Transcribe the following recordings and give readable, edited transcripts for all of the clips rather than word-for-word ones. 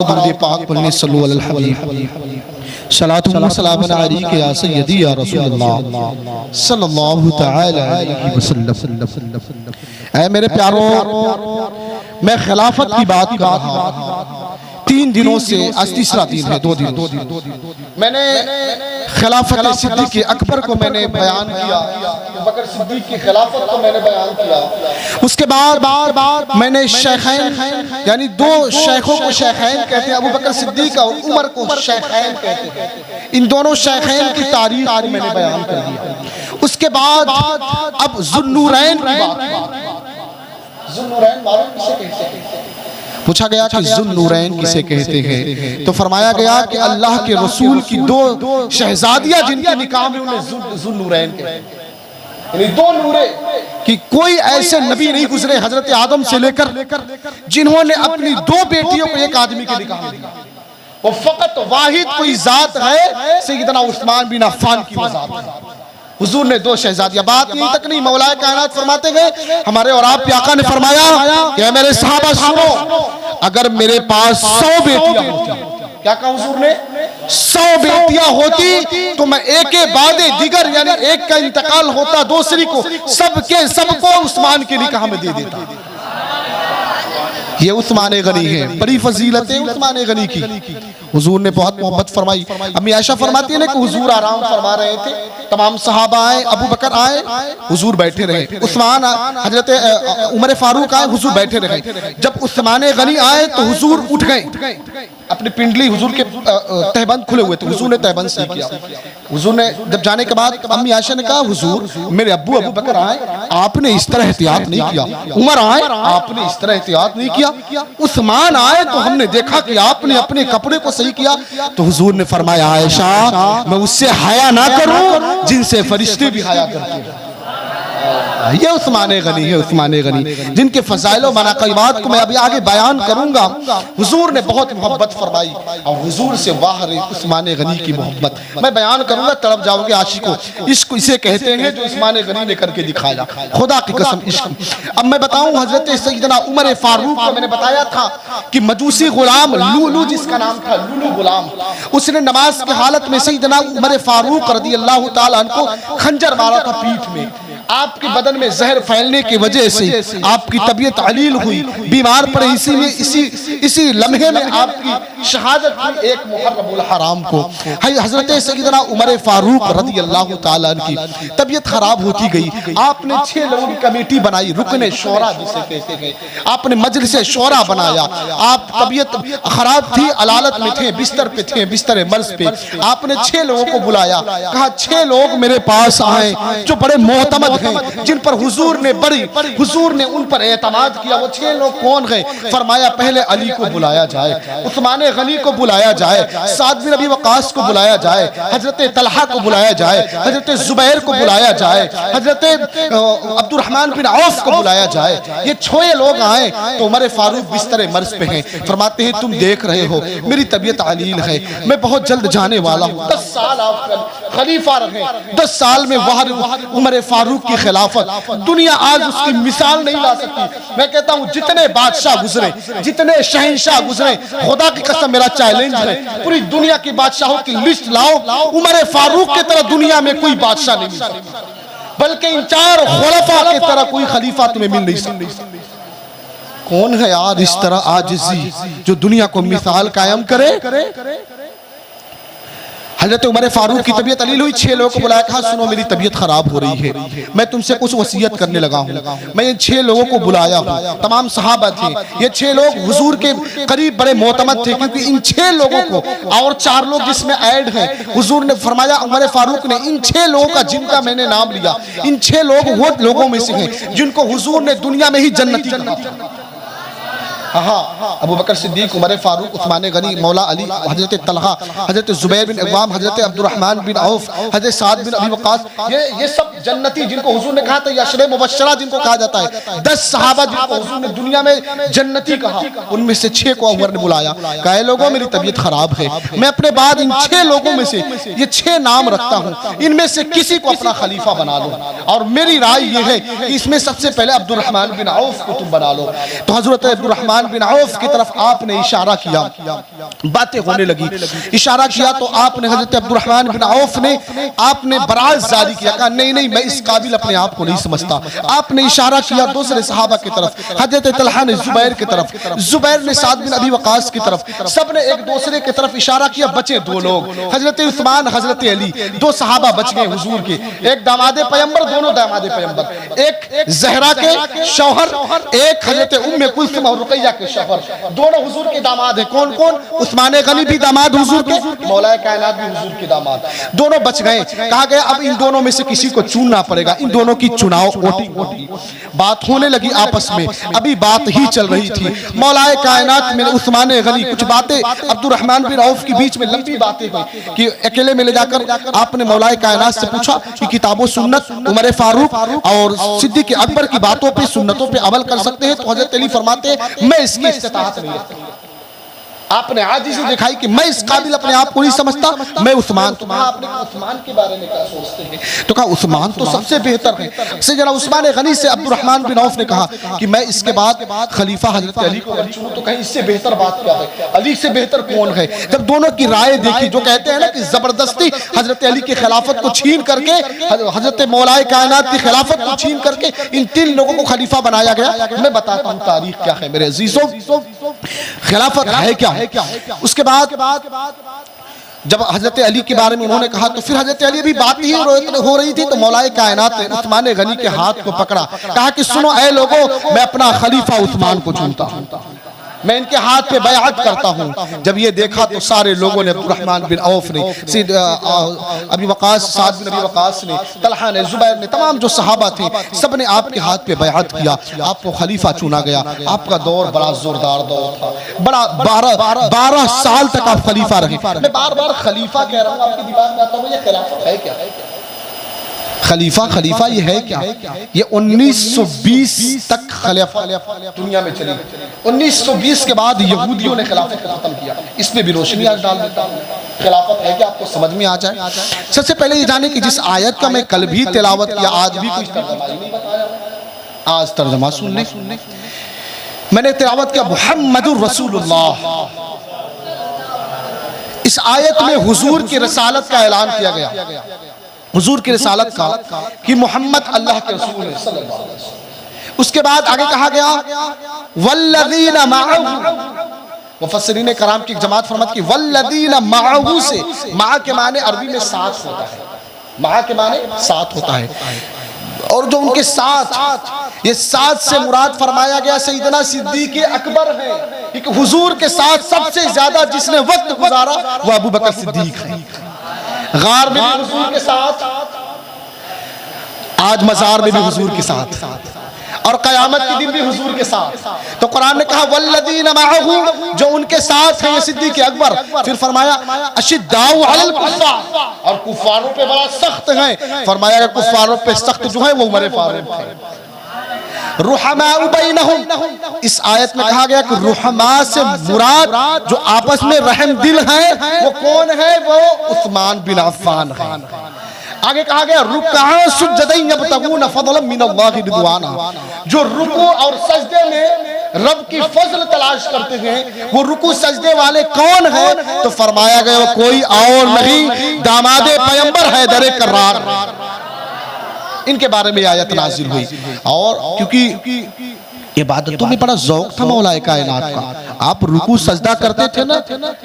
दुरूद पाक पढ़ने सल्लल्लाहु अलैहि हबीब सलातु व सलाम अलैका या सय्यदी या रसूलल्लाह सल्लल्लाहु तआला अलैहि वसल्लम। ऐ मेरे प्यारों, मैं खिलाफत की बात कर रहा हूँ। 3 दिनों से आज तीसरा दिन है, 2 दिन मैंने खिलाफत सिद्दीक़ अकबर को मैंने बयान किया, अबू बकर सिद्दीक़ की खिलाफत को मैंने बयान किया। उसके बाद मैंने शेखैन यानी 2 शेखों को शेखैन कहते हैं, अबू बकर सिद्दीक़ और उमर को शेखैन कहते हैं। इन दोनों शेखैन की तारीख मैंने बयान कर दिया। उसके बाद अब ज़ुन्नूरैन की बात। ज़ुन्नूरैन मालूम किसे कहते हैं? पूछा गया कि ज़ुन्नूरैन किसे कहते हैं, तो फरमाया गया कि अल्लाह के रसूल की 2 शहजादियां जिनके निकाह में उन्हें ज़ुन्नूरैन कहते हैं। यानी 2 नूरे कि कोई ऐसे नबी नहीं गुजरे हजरत आदम से लेकर जिन्होंने अपनी 2 बेटियों को एक आदमी के निकाह में दिया। वो फकत वाहिद कोई जात है, सैयदना उस्मान बिन अफ़्फ़ान की वो जात है। हुजूर ने 2 शहजादियां, बात यहीं तक नहीं, मौलाए कायनात फरमाते गए, हमारे और आप आका ने फरमाया कि मेरे सहाबा सुनो, अगर मेरे पास 100 बेटियां होती, क्या कहा हुजूर ने, 100 बेटियां होती तो मैं एक बाद दिगर यानी एक का इंतकाल होता दूसरी को, सबको उस्मान के निकाह में दे देता। ये उस्मान गनी है, बड़ी फजीलत है उस्मान गनी की। हुजूर ने बहुत मोहब्बत फरमाई। अम्मी आयशा फरमाती है ना कि हुजूर आराम फरमा रहे थे, तमाम सहाबा आए, अबू बकर आए, हुजूर बैठे रहे। उस्मान हजरत उमर फारूक आए, हुजूर बैठे रहे। जब उस्मान गनी आए तो हुजूर उठ गए, अपनी पिंडली, हुजूर के तहबंद खुले हुए थे, हुजूर ने तहबंद सही किया। हुजूर ने जब जाने के बाद अम्मी आयशा ने कहा, हुजूर मेरे अबू बकर आए, आपने इस तरह एहतियात नहीं किया, उमर आए आपने इस तरह एहतियात नहीं किया, उस्मान आए तो हमने देखा कि आपने अपने कपड़े को सही किया। तो हुजूर ने फरमाया, आयशा मैं उससे हया ना करूं जिनसे फरिश्ते भी हया करते हैं। ये उस्मान गनी है, उस्मान गनी जिनके फज़ाइल व मनाक़िबात को मैं अभी आगे बयान करूंगा। हुजूर ने बहुत मोहब्बत फरमाई और हुजूर से वाहर उस्मान गनी की मोहब्बत मैं बयान करूंगा, तड़प जाओगे आशिकों। इश्क इसे कहते हैं जो उस्मान गनी ने करके दिखाया, खुदा की कसम इश्क। अब मैं बताऊं, हजरत सैयदना उमर फारूक को मैंने बताया था कि मजूसी गुलाम लूलू, जिसका नाम था लूलू गुलाम, उसने नमाज की हालत में सैयदना उमर फारूक रज़ियल्लाहु ताला अन्हु को खंजर मारा था पीठ में। आपके बदन में जहर फैलने की वजह से आपकी तबीयत अलील हुई, बीमार पड़े, इसी लम्हे में आपकी शहादत हुई एक मुहर्रमुल हराम को। हजरत सैयदना उमर फारूक रज़ियल्लाहु ताला अन्हु की तबीयत खराब होती गई। आपने 6 लोगों की कमेटी बनाई, रुकने शोरा जिसे कहते हैं, आपने मजलिस शोरा बनाया। आप तबीयत खराब थी, अलालत में थे, बिस्तर पे थे, बिस्तर मर्ज पे। आपने 6 लोगों को बुलाया, कहा 6 लोग मेरे पास आए जो बड़े मोहतमद हैं, जिन पर हुजूर ने उन पर एतमाद किया। वो 6 लोग कौन हैं? फरमाया पहले अली को बुलाया जाए, उस्मान गनी को बुलाया जाए, साद बिन अबी वक़ास को बुलाया जाए, हजरत तलहा को बुलाया जाए, हजरत जुबैर को बुलाया जाए, हजरत अब्दुर्रहमान बिन औफ को बुलाया जाए। ये 6 लोग आए तो उमर फारूक बिस्तर मर्ज पे हैं। फरमाते हैं तुम देख रहे हो मेरी तबीयत अलील है, मैं बहुत जल्द जाने वाला हूँ। 10 साल आप खलीफा रहे, 10 साल में वह उमर फारूक की खिलाफत दुनिया आज उसकी मिसाल नहीं ला सकती। मैं कहता हूं जितने बादशाह गुजरे, जितने शहंशाह गुजरे, खुदा की कसम मेरा चैलेंज है, पूरी दुनिया की बादशाहों की लिस्ट लाओ, उमर फारूक की तरह दुनिया में कोई बादशाह नहीं मिल सकता, बल्कि इन 4 खुलफा की तरह कोई खलीफा तुम्हें मिल नहीं सकता। कौन है यार इस तरह आजिज़ी जो दुनिया को मिसाल कायम करे? हजरत उमर फारूक की तबीयत अलील हुई, 6 लोगों को बुलाया, कहा सुनो मेरी तबीयत खराब हो रही है, मैं तुमसे कुछ वसीयत करने लगा हूँ। मैं इन 6 लोगों को बुलाया हूँ, तमाम सहाबा थे, ये 6 लोग हुजूर के करीब बड़े मोतमद थे, क्योंकि इन 6 लोगों को और 4 लोग जिसमें ऐड हैं, हुजूर ने फरमाया, उमर फारूक ने इन 6 लोगों का जिनका मैंने नाम लिया, इन 6 लोग वो लोगों में से हैं जिनको हुजूर ने दुनिया में ही जन्नती कहा। हाँ, अबू बकर सिद्दीक, उमर फारूक, उस्मान गनी, मौला अली, हजरत तलहा, हजरत जुबैर बिन Awwam, Hazrat Abdurrahman bin of, हजरत साद बिन अबी वक़ास, ये सब जन्नती जिनको हुजूर ने कहा था, अशरे मुबश्शरा जिनको कहा जाता है, 10 सहाबा जिनको हुजूर ने दुनिया में जन्नती कहा, उनमें से 6 को अकबर ने बुलाया। कहा लोगों मेरी तबीयत खराब है, मैं अपने बाद इन 6 लोगों में से ये 6 नाम रखता हूँ, इनमें से किसी को अपना खलीफा बना लो, और मेरी राय ये है कि इसमें सबसे पहले अब्दुर्रहमान बिन औफ को तुम बना लो। तो हजरत अब्दुर्रहमान बिन औफ की तरफ आपने इशारा किया, बातें होने लगी, इशारा किया तो आपने हजरत अब्दुर्रहमान बिन औफ ने आपने बरात जारी किया, कहा नहीं नहीं मैं इस काबिल अपने आप को नहीं समझता। आपने इशारा किया दूसरे सहाबा की तरफ, हजरत तलहा ने जुबैर की तरफ, जुबैर ने साद बिन अबी वकास की तरफ, सबने एक दूसरे की तरफ इशारा किया। बचे 2 लोग, हजरत उस्मान हजरत अली, 2 सहाबा बच गए हुजूर के, एक दामादे पैगंबर, दोनों दामादे पैगंबर, एक ज़हरा के शौहर, एक हजरत उम्मे कुलसुम और रुकैया के शौहर, दोनों हुजूर के दामाद हैं। कौन कौन? उस्मान गनी भी दामाद हुजूर के, मौलाए कायनात भी हुजूर के दामाद, दोनों बच गए। कहा गया अब इन दोनों में से किसी को चुनना पड़ेगा, इन दोनों की चुनाव वोटिंग। बात होने लगी आपस में, अभी बात ही चल रही थी। मौलाए कायनात में उस्मान गनी कुछ बातें अब्दुर्रहमान बिन औफ के बीच में लंबी बातें हुई कि अकेले में ले जाकर आपने मौलाए कायनात से पूछा कि किताबों सुन्नत उमर फारूक और सिद्दीक़ अकबर की बातों पे सुन्नतों पे अमल कर सकते हैं? तो हजरत अली फरमाते हैं मैं इसकी इस्तिताअत नहीं रखता। आपने आजिज़ी दिखाई कि मैं इस काबिल अपने आप को नहीं समझता, मैं उस्मान। तो कहा आपने उस्मान के बारे में क्या सोचते हैं? तो कहा उस्मान तो सबसे बेहतर है। से जरा उस्मान गनी से अब्दुर्रहमान बिन औफ ने कहा कि मैं इसके बाद खलीफा हजरत अली को चुनूं, तो कहीं इससे बेहतर बात क्या है? अली से बेहतर कौन है? जब दोनों की राय देखी, जो कहते हैं ना कि जबरदस्ती हजरत अली की खिलाफत को छीन करके, हजरत मौलाए कायनात की खिलाफत को छीन करके इन 3 लोगों को खलीफा बनाया गया। मैं बताता हूँ तारीख क्या है मेरे अजीजों, खिलाफत है क्या। उसके बाद जब हजरत अली के बारे में उन्होंने कहा तो फिर हजरत अली भी बात ही हो रही थी, तो मौलाए कायनात ने उस्मान गनी के हाथ को पकड़ा, कहा कि सुनो ऐ लोगों, मैं अपना खलीफा उस्मान को चुनता हूं, मैं इनके हाथ पे बयात करता हूं। जब ये देखा तो सारे लोगों ने, अब्दुर्रहमान बिन औफ ने, अबी वकास, साद बिन अबी वकास ने, तलहा ने, जुबैर ने, तमाम जो सहाबा थे सब ने आपके हाथ पे बयात किया, आपको खलीफा चुना गया। आपका दौर बड़ा जोरदार दौर था, बड़ा 12 साल तक आप खलीफा रहे। मैं बार बार खलीफा कह रहा हूँ, आपके दिमाग में आता हूँ ये खिलाफत है क्या? खलीफा ये है क्या? ये 1920 तक खलीफा दुनिया में चली। 1920 के बाद यहूदियों ने खिलाफत को खत्म किया। इसमें भी रोशनी आज डाल देता हूँ, खिलाफत है क्या आपको समझ में आ जाए। सबसे पहले ये जाने कि जिस आयत का मैं कल भी तिलावत किया, आज भी कुछ तर्जमा नहीं बताया, आज तर्जमा सुन ले। मैंने तिलावत किया मुहम्मदुर रसूलुल्लाह। इस आयत में हुजूर की रसालत का ऐलान किया गया, हुजूर की रसालत का, कि मोहम्मद अल्लाह के रसूल है सल्लल्लाहु अलैहि वसल्लम। उसके बाद आगे कहा गया वल्लज़ीना मअहू, मुफस्सिरीन कराम की जमात फरमात की वल्लज़ीना मअहू से, मा के माने अरबी में साथ होता है, मा के माने साथ होता है, और जो उनके साथ, ये साथ से मुराद फरमाया गया सैयदना सिद्दीक़ अकबर है। एक हुजूर के साथ सबसे ज्यादा जिसने वक्त गुजारा वो अबू बकर सिद्दीक है। गार में भी हुजूर के साथ, आज मज़ार में भी हुजूर के साथ, और क़यामत के दिन भी हुजूर के साथ। तो कुरान ने कहा वल्लज़ीना मअहू, जो उनके साथ है ये सिद्दीक़ अकबर। फिर फरमाया अशिद्दाउ अलल कुफ़्फ़ार, और कुफ़ारों पे बड़ा सख्त है। फरमाया कुफ़ारों पे सख्त जो है वो उमर फारूक है। रुहमाउ बैनहुम, इस आयत में कहा गया कि रुहमा से मुराद जो आपस में रहम दिल है वो कौन है? वो उस्मान बिन अफ़्फ़ान है। आगे कहा गया रुकआ सुज्जदैन यब्तगून फज़लन मिनल्लाहि रिदवाना, जो रुकू और सजदे में रब की फजल तलाश करते हैं, वो रुकू सजदे वाले कौन है? तो फरमाया गया वो कोई और नहीं, दामादे पैगंबर हैदर कर्रार, इनके बारे में आयत नाजिल हुई। और क्योंकि इबादतों में बड़ा ज़ौक़ था मौलाए कायनात का, आप रुकू सजदा करते थे ना,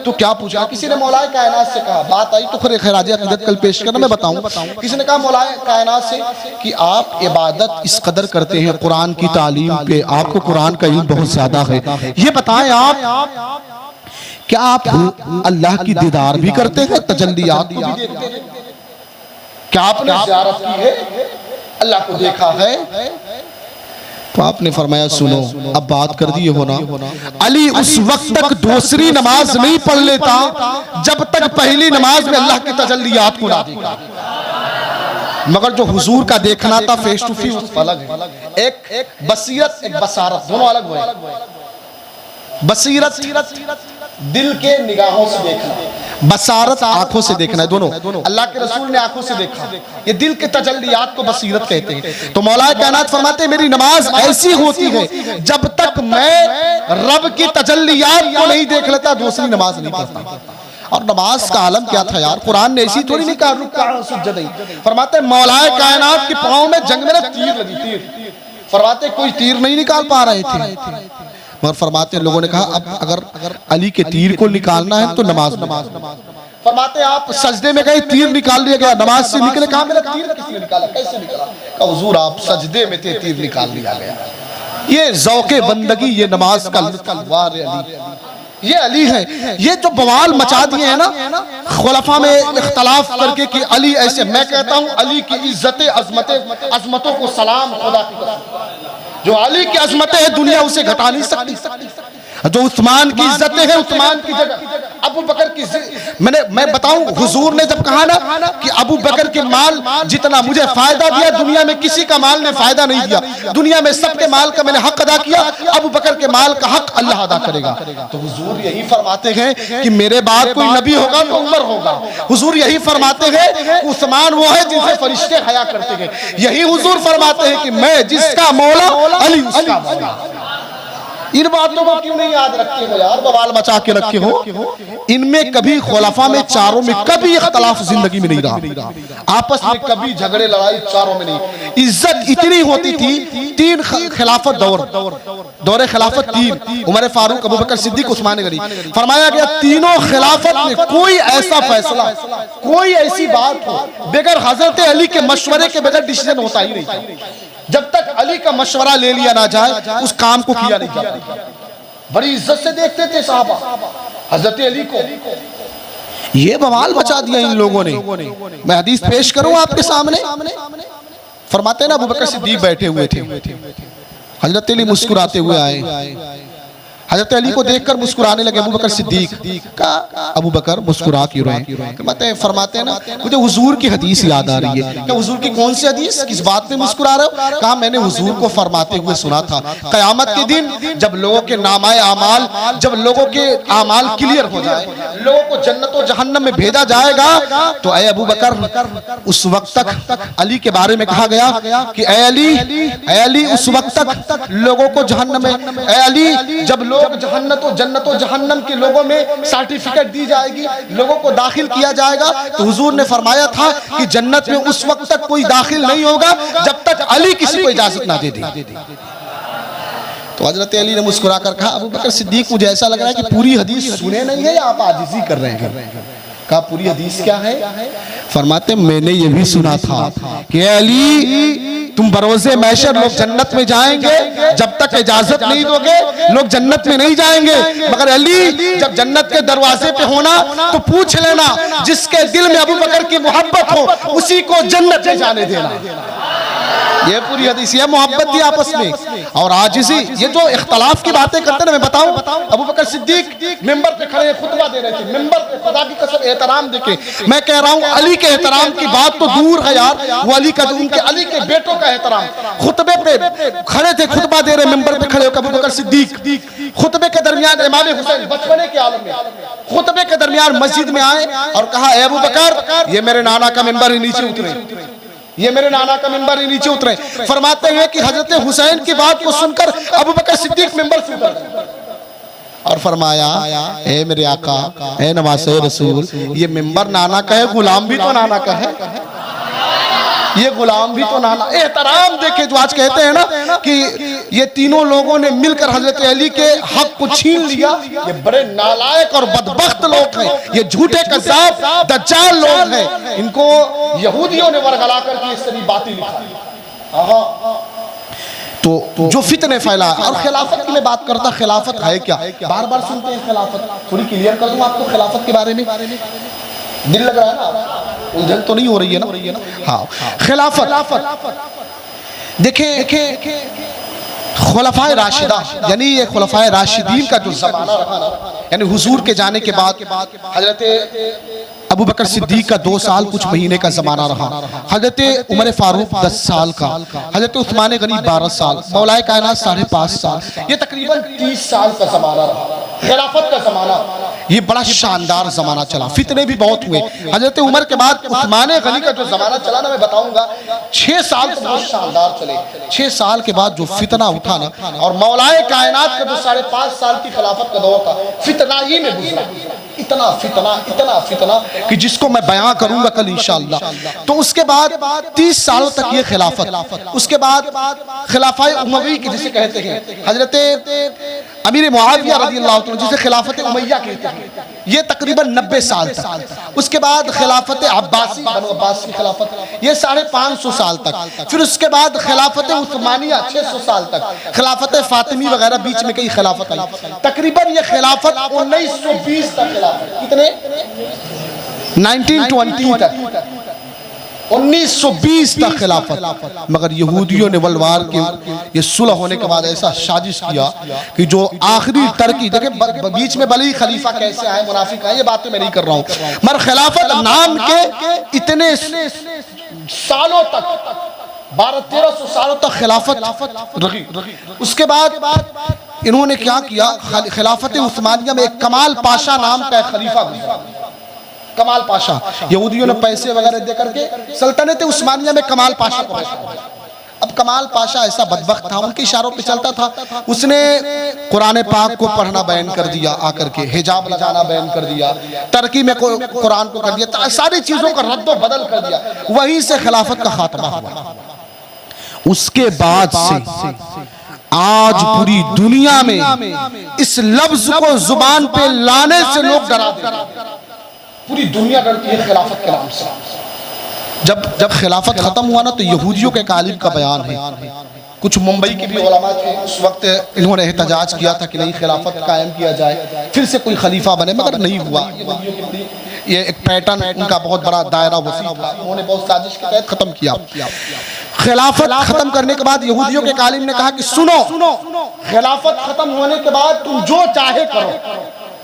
तो क्या पूछा? किसी ने मौलाए कायनात से कहा, बात आई तो फिर खैराज अक़ीदत कल पेश करना, मैं बताऊं। किसी ने कहा मौलाए कायनात से कि आप इबादत इस कदर करते हैं कुरान की तालीम पे, आपको कुरान का इल्म बहुत ज्यादा है, ये बताएं आप क्या आप अल्लाह की दीदार भी करते हैं, तजल्लियात भी देखते हैं? क्या आपने ज़ियारत की है, अल्लाह को देखा है? तो आपने फरमाया सुनो, अब बात कर दी हो ना, अली उस वक्त तक दूसरी नमाज नहीं पढ़ लेता जब तक पहली नमाज में अल्लाह की तजल्लियात को ना देखा। मगर जो हुजूर का देखना था फेस टू फेस अलग है। एक बसीरत, एक बसारत, दोनों अलग हुए। बसीरत दिल के निगाहों से देखना, बसारत आंखों से देखना है। दोनों अल्लाह के रसूल ने आंखों से देखा, ये दिल के तजल्लियात को बसीरत कहते हैं। तो मौलाए कायनात फरमाते हैं मेरी नमाज ऐसी होती है जब तक मैं रब की तजल्लियात को नहीं देख लेता दूसरी नमाज नहीं पढ़ता। और नमाज का आलम क्या था यार, कुरान ने ऐसी थोड़ी नहीं कहा रुका सुजदई। फरमाते मौलाए कायनात के पांव में जंग में तीर लगी, तीर। फरमाते कोई तीर नहीं निकाल पा रहे थे, मगर फरमाते लोगों ने कहा अब अगर अली के तीर को निकालना है तो नमाज। फरमाते आप सजदे में गए, तीर निकाल लिया गया, नमाज से निकले, कहा मेरा तीर किसने निकाला, कैसे निकाला? कहा हुजूर आप सजदे में थे, तीर निकाल लिया गया। ये ज़ौक़े बंदगी, ये नमाज का ये अली है। ये जो बवाल मचा दिए हैं ना खुलफा में इख्तलाफ करके कि अली ऐसे, मैं कहता हूं अली की इज्जत अजमतों को सलाम, खुदा की कसम। जो अली की अजमतें है दुनिया उसे घटा नहीं सकती। जो उस्मान की इज्जतें हैं, उस्मान की जगह अबू बकर की, मैं बताऊं हुजूर ने जब कहा ना कि अबू बकर के माल जितना मुझे फायदा दिया दुनिया में किसी का माल ने फायदा नहीं दिया, दुनिया में सबके माल का मैंने हक अदा किया, अबू बकर के माल का हक अल्लाह अदा करेगा। तो हुजूर यही फरमाते हैं कि मेरे बाद कोई नबी होगा तो उमर होगा। हुजूर यही फरमाते हैं उस्मान वो है जिनसे फरिश्ते हया करते हैं। यही हुजूर फरमाते हैं कि मैं जिसका मौला अली उसका मौला। इन बातों को क्यों नहीं याद रखे हो यार, बवाल मचा के रखे हो। इनमें कभी खुलफा में चारों में कभी इख्तलाफ जिंदगी में नहीं रहा, आपस में कभी झगड़े लड़ाई चारों में नहीं। इज्जत इतनी होती थी, तीन खिलाफत दौरे खिलाफत तीन, उमर फारूक, अबू बकर सिद्दीक, उस्मान गनी। फरमाया गया तीनों खिलाफत में कोई ऐसा फैसला, कोई ऐसी बात हो बगैर हजरत अली के मशवरे के बगैर डिसीजन होता ही नहीं। जब तक अली का मशवरा ले लिया ना जाए उस काम को किया नहीं जाता। बड़ी इज्जत से देखते थे साहबा हजरत अली को। ये बवाल मचा दिया इन लोगों ने। मैं हदीस पेश करूं आपके सामने। फरमाते ना अबू बकर सिद्दीक बैठे हुए थे, हजरत अली मुस्कुराते हुए आए, हजरत अली को देखकर मुस्कुराने लगे। अबू बकर सिद्दीक का अबू बकर मुस्कुरा क्यों रहे? फरमाते हैं ना मुझे हुजूर की हदीस याद आ रही है। क्या हुजूर की कौन सी हदीस, किस बात पे मुस्कुरा रहे हो? कहा मैंने हुजूर को फरमाते हुए सुना था क़यामत के दिन जब लोगों के नामाए आमाल, जब लोगों के आमाल क्लियर हो जाए, लोगों को जन्नत और जहन्नम में भेजा जाएगा, तो ऐ अबू बकर उस वक्त तक अली के बारे में कहा गया कि ऐ अली उस वक्त तक लोगों को जहन्नम में, ऐ अली जब जन्नत और जहन्नम के लोगों में सर्टिफिकेट दी जाएगी, लोगों को दाखिल किया जाएगा, तो हुजूर ने फरमाया था कि जन्नत में उस वक्त तक कोई दाखिल नहीं होगा जब तक अली किसी को इजाजत ना दे दे। तो हजरत अली ने मुस्कुराकर कहा अबू बकर सिद्दीक मुझे ऐसा लग रहा है कि पूरी हदीस सुने नहीं है या आप आजिज़ी कर रहे हैं। कहा पूरी हदीस क्या है? फरमाते मैंने ये भी सुना था कि अली तुम बरोज़े महशर लोग जन्नत में जाएंगे, जब तक इजाजत नहीं दोगे लोग जन्नत में नहीं जाएंगे, मगर अली जब जन्नत के दरवाजे पे होना तो पूछ लेना जिसके दिल में अबू बकर की मोहब्बत हो उसी को जन्नत में जाने देना। ये पूरी हदीस, ये मोहब्बत थी आपस में। और आजिज़ी, ये जो इख्तलाफ की बातें करते ना, मैं बताऊं अबू बकर सिद्दीक मिंबर पे खड़े खुतबा दे रहे थे, मिंबर पे खुदा की कसम एहतराम देके मैं कह रहा हूं अली के एहतराम की बात तो दूर है यार, वो अली का जो उनके अली के बेटों का एहतराम। खुतबे पे खड़े थे, खुतबा दे रहे, मिंबर पे खड़े होकर अबू बकर सिद्दीक खुतबे के दरमियान इमाम हुसैन बचपने के आलम में खुतबे के दरमियान मस्जिद में आए और कहा ए अबू बकर ये मेरे नाना का मिंबर ही नीचे उतरे, ये मेरे नाना का मिंबर ही नीचे उतरे। फरमाते हैं कि हजरत हुसैन की बात को सुनकर अबू बकर सिद्दीक मिंबर से उतर गए और फरमाया ए मेरे आका, ए नवासे रसूल, ये मिंबर नाना का है, गुलाम भी तो नाना का है, ये गुलाम भी तो नाना। एहतराम देखे जो आज कहते हैं ना कि ये तीनों लोगों ने मिलकर हजरत अली के हक को छीन लिया, ये बड़े नालायक और बदबख्त लोग हैं, ये झूठे कज़्ज़ाब दज्जाल लोग हैं। इनको यहूदियों ने वरगला करके इस तरह बातें लिखा। तो जो फितने फैला। और खिलाफत की मैं बात करता, खिलाफत है क्या? बार बार सुनते हैं खिलाफत, थोड़ी क्लियर कर दूं आपको खिलाफत के बारे में। दिल लग रहा है ना, उलझन तो नहीं हो रही है ना? हाँ, खिलाफत देखें खुलफाए राशिदा, यानी ये खुलफाए राशिदीन का जो ज़माना रहा ना, यानी हुजूर के जाने के बाद हजरत अबू बकर सिद्दीक का 2 साल कुछ महीने का जमाना रहा, हजरत उमर फारूक 10 साल का, हजरत उस्मान गनी 12 साल, मौलाए कायनात 5.5 साल, ये तकरीबन 30 साल का जमाना रहा खिलाफत का जमाना। ये बड़ा शानदार जमाना चला, फितने भी बहुत हुए। हजरत उमर के बाद उस्मान गनी का जो जमाना चला ना, मैं बताऊंगा 6 साल तो बहुत शानदार चले। 6 साल के बाद जो फितना उठा ना, और मौलाए कायनात का जो 5.5 साल की खिलाफत का दौर था, फितना ही में गुजरा। इतना फितना कि जिसको मैं बयां करूंगा कल इंशाअल्लाह। तो उसके बाद 30 सालों तक ये खिलाफत, उसके बाद खिलाफाए उमवी की जिसे कहते हैं, हजरत अमीर मुआविया रज़ियल्लाहु अन्हु जिसे खिलाफत उमैया कहते हैं, ये तकरीबन 90 साल तक। उसके बाद खिलाफत अब्बासी, बनु अब्बास की खिलाफत, ये 550 साल तक। फिर उसके बाद खिलाफत उस्मानिया 600 साल तक, खिलाफत फातिमी वगैरह बीच में कई खिलाफत आई। तकरीबन ये खिलाफत 1920 तक खिलाफत, कितने 1920 तक, 1920 तक खिलाफत। मगर यहूदियों ने वर्ल्ड वार के ये सुलह होने के बाद ऐसा साजिश किया कि जो आखिरी टर्की, देखे बीच में भले ही खलीफा कैसे आए, मुनाफिक आए, ये बातें मैं नहीं कर रहा हूँ, मगर खिलाफत नाम के इतने सालों तक, 1200-1300 सालों तक खिलाफत रही। उसके बाद इन्होंने क्या किया, खिलाफत उस्मानिया में एक कमाल पाशा नाम का खलीफा गुजरा। कमाल पाशा, यहूदियों ने पैसे वगैरह दे करके सल्तनत उस्मानिया में कमाल पाशा को भेजा। अब कमाल पाशा ऐसा बदबख्त था, उनके इशारों पे चलता था। उसने कुरान पाक को पढ़ना बैन कर दिया, आकर के हिजाब लगाना बैन कर दिया, टर्की में कुरान को कर दिया, सारी चीजों का रद्द बदल कर दिया। वहीं से खिलाफत का खात्मा हुआ। उसके बाद से आज पूरी दुनिया में इस लफ्ज को जुबान पे लाने से लोग डरा दे, पूरी दुनिया डरती है खिलाफत के नाम से। जब खिलाफत खत्म हुआ ना, तो यहूदियों के कालिब का बयान है। कुछ मुंबई के भी उलमा थे, उस वक्त इन्होंने एहतजाज किया था कि नहीं खिलाफत कायम किया जाए, फिर से कोई खलीफा बने, मगर नहीं हुआ। ये एक पैटर्न, उनका बहुत बड़ा दायरा वसी था, उन्होंने बहुत साजिश के तहत खत्म किया। खिलाफत खत्म करने के बाद यहूदियों के कालिब ने कहा कि सुनो, खिलाफत खत्म होने के बाद तुम जो चाहे करो,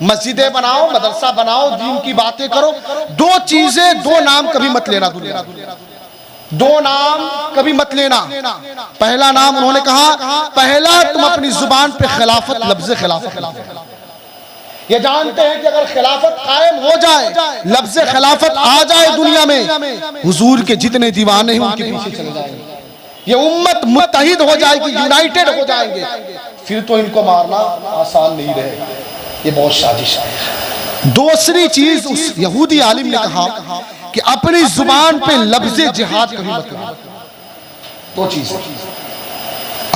मस्जिदें बनाओ, मदरसा बनाओ, दीन की बातें करो, 2 चीजें, 2 नाम कभी मत लेना दुनिया, 2 नाम कभी मत लेना। पहला नाम उन्होंने कहा, पहला तुम अपनी जुबान पे खिलाफत, लफ्ज़ खिलाफत, ये जानते हैं कि अगर खिलाफत कायम हो जाए, लफ्ज़ खिलाफत आ जाए दुनिया में, हुजूर के जितने दीवाने हैं उनके पीछे चले जाएंगे, ये उम्मत मुत्तहिद हो जाएगी, यूनाइटेड हो जाएंगे, फिर तो इनको मारना आसान नहीं रहेगा। ये बहुत साजिश है। दूसरी चीज उस यहूदी आलिम ने कहा कि अपनी जुबान पे लफ्ज़ जिहाद कभी मत लो। 2 चीज